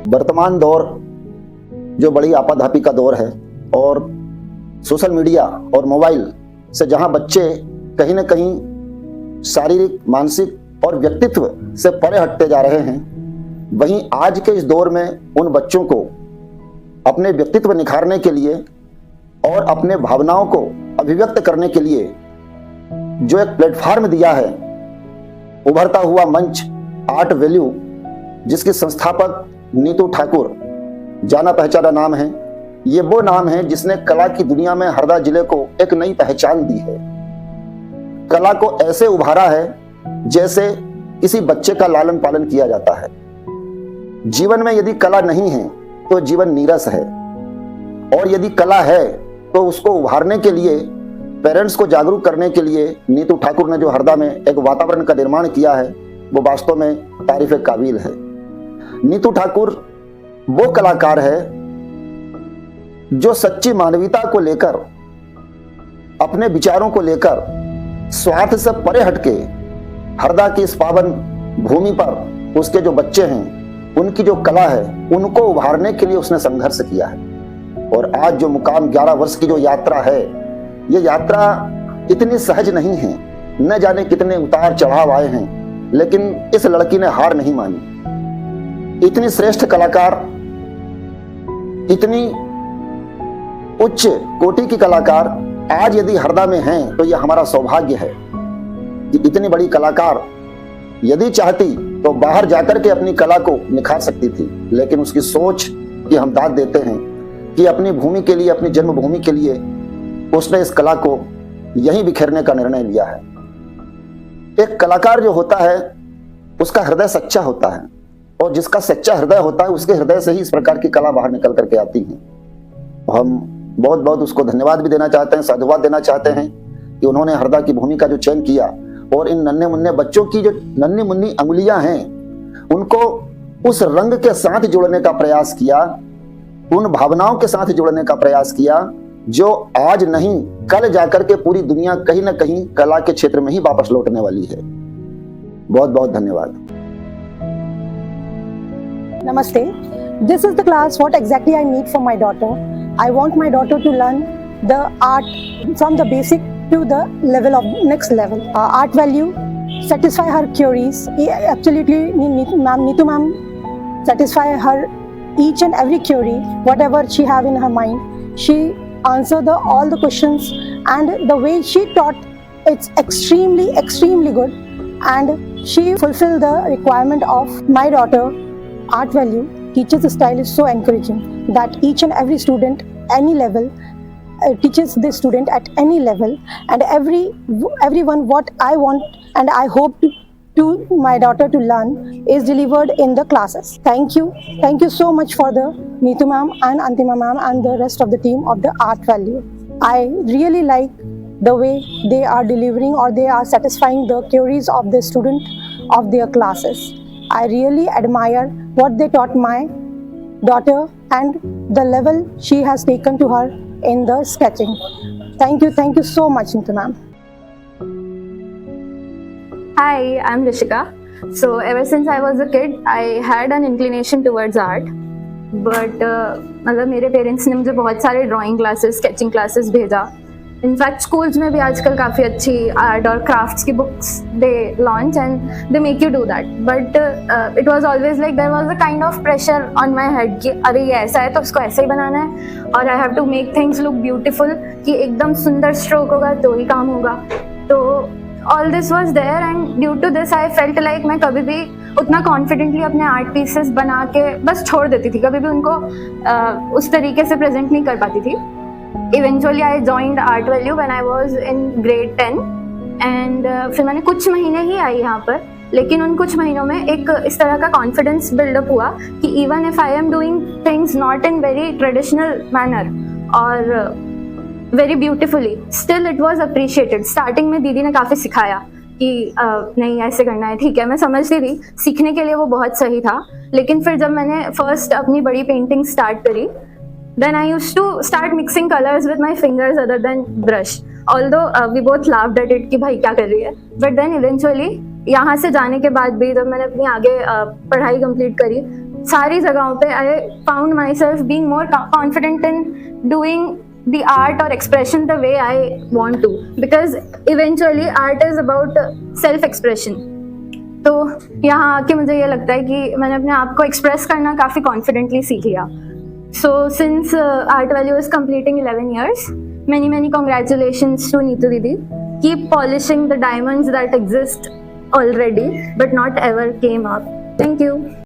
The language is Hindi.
वर्तमान दौर जो बड़ी आपाधापी का दौर है और सोशल मीडिया और मोबाइल से जहां बच्चे कहीं ना कहीं शारीरिक, मानसिक और व्यक्तित्व से परे हटते जा रहे हैं, वहीं आज के इस दौर में उन बच्चों को अपने व्यक्तित्व निखारने के लिए और अपने भावनाओं को अभिव्यक्त करने के लिए जो एक प्लेटफॉर्म दिया है, उभरता हुआ मंच आर्ट वैल्यू, जिसकी संस्थापक नीतू ठाकुर जाना पहचाना नाम है। ये वो नाम है जिसने कला की दुनिया में हरदा जिले को एक नई पहचान दी है। कला को ऐसे उभारा है जैसे किसी बच्चे का लालन पालन किया जाता है। जीवन में यदि कला नहीं है तो जीवन नीरस है, और यदि कला है तो उसको उभारने के लिए, पेरेंट्स को जागरूक करने के लिए नीतू ठाकुर ने जो हरदा में एक वातावरण का निर्माण किया है, वो वास्तव में तारीफ काबिल है। नीतू ठाकुर वो कलाकार है जो सच्ची मानवीयता को लेकर, अपने विचारों को लेकर स्वार्थ से परे हटके हरदा की इस पावन भूमि पर उसके जो बच्चे हैं, उनकी जो कला है, उनको उभारने के लिए उसने संघर्ष किया है। और आज जो मुकाम 11 वर्ष की जो यात्रा है, ये यात्रा इतनी सहज नहीं है। न जाने कितने उतार चढ़ाव आए हैं, लेकिन इस लड़की ने हार नहीं मानी। इतनी श्रेष्ठ कलाकार, इतनी उच्च कोटि की कलाकार आज यदि हरदा में हैं तो यह हमारा सौभाग्य है कि इतनी बड़ी कलाकार यदि चाहती तो बाहर जाकर के अपनी कला को निखार सकती थी, लेकिन उसकी सोच की हम दाद देते हैं कि अपनी भूमि के लिए, अपनी जन्मभूमि के लिए उसने इस कला को यहीं बिखेरने का निर्णय लिया है। एक कलाकार जो होता है उसका हृदय सच्चा होता है, और जिसका सच्चा हृदय होता है उसके हृदय से ही इस प्रकार की कला बाहर निकल करके आती है। तो हम बहुत बहुत उसको धन्यवाद भी देना चाहते हैं, साधुवाद देना चाहते हैं कि उन्होंने हरदा की भूमि का जो चयन किया और इन नन्हे मुन्ने बच्चों की जो नन्ही मुन्नी अंगुलियां हैं, उनको उस रंग के साथ जोड़ने का प्रयास किया, उन भावनाओं के साथ जोड़ने का प्रयास किया जो आज नहीं कल जाकर के पूरी दुनिया कहीं ना कहीं कला के क्षेत्र में ही वापस लौटने वाली है। बहुत बहुत धन्यवाद। Namaste. This is the class what exactly I need for my daughter. I want my daughter to learn the art from the basic to the level of next level. Art value, satisfy her queries. Absolutely, Neetu ma'am satisfy her each and every query, whatever she have in her mind. She answer all the questions, and the way she taught, it's extremely good, and she fulfill the requirement of my daughter. Art value, teacher's style is so encouraging that each and every student, any level, teaches this student at any level, and everyone what I want and I hope to my daughter to learn is delivered in the classes. Thank you so much for the Neetu ma'am and Antima ma'am and the rest of the team of the art value. I really like the way they are delivering, or they are satisfying the queries of the student of their classes. I really admire what they taught my daughter and the level she has taken to her in the sketching. Thank you so much, Neetu ma'am. Hi, I'm Rishika. So ever since I was a kid, I had an inclination towards art. But मतलब मेरे पेरेंट्स ने मुझे बहुत सारे ड्राइंग क्लासेस, स्केचिंग क्लासेस भेजा। इनफैक्ट स्कूल्स में भी आजकल काफ़ी अच्छी आर्ट और क्राफ्ट्स की books they launch and they make you do that, but it was always like there was a kind of pressure on my head कि अरे ये ऐसा है तो उसको ऐसे ही बनाना है, और I have to make things look beautiful, कि एकदम सुंदर स्ट्रोक होगा तो ही काम होगा। तो all this was there, and due to this I felt like मैं कभी भी उतना कॉन्फिडेंटली अपने आर्ट पीसेस बना के बस छोड़ देती थी, कभी भी उनको उस तरीके से प्रेजेंट नहीं कर पाती थी। Eventually I joined Art Value when I was in grade 10, and फिर मैंने कुछ महीने ही आई यहाँ पर, लेकिन उन कुछ महीनों में एक इस तरह का कॉन्फिडेंस बिल्डअप हुआ कि even if I am doing things not in very traditional manner और very beautifully, still it was appreciated. Starting में दीदी ने काफ़ी सिखाया कि नहीं ऐसे करना है, ठीक है, मैं समझती थी, सीखने के लिए वो बहुत सही था। लेकिन फिर जब मैंने फर्स्ट अपनी बड़ी पेंटिंग स्टार्ट करी, then I used to start mixing colors with my fingers other than brush, although we both laughed at it कि भाई क्या कर रही है, but then eventually यहाँ से जाने के बाद भी जब मैंने अपनी आगे पढ़ाई कंप्लीट करी, सारी जगहों पे I found my self being more confident in doing the art or expression the way I want to, because eventually art is about self expression. तो यहाँ आके मुझे ये लगता है कि मैंने अपने आप को एक्सप्रेस करना काफ़ी कॉन्फिडेंटली सीख लिया. So since Art Value is completing 11 years, many congratulations to Neetu Didi. Keep polishing the diamonds that exist already but not ever came up. Thank you.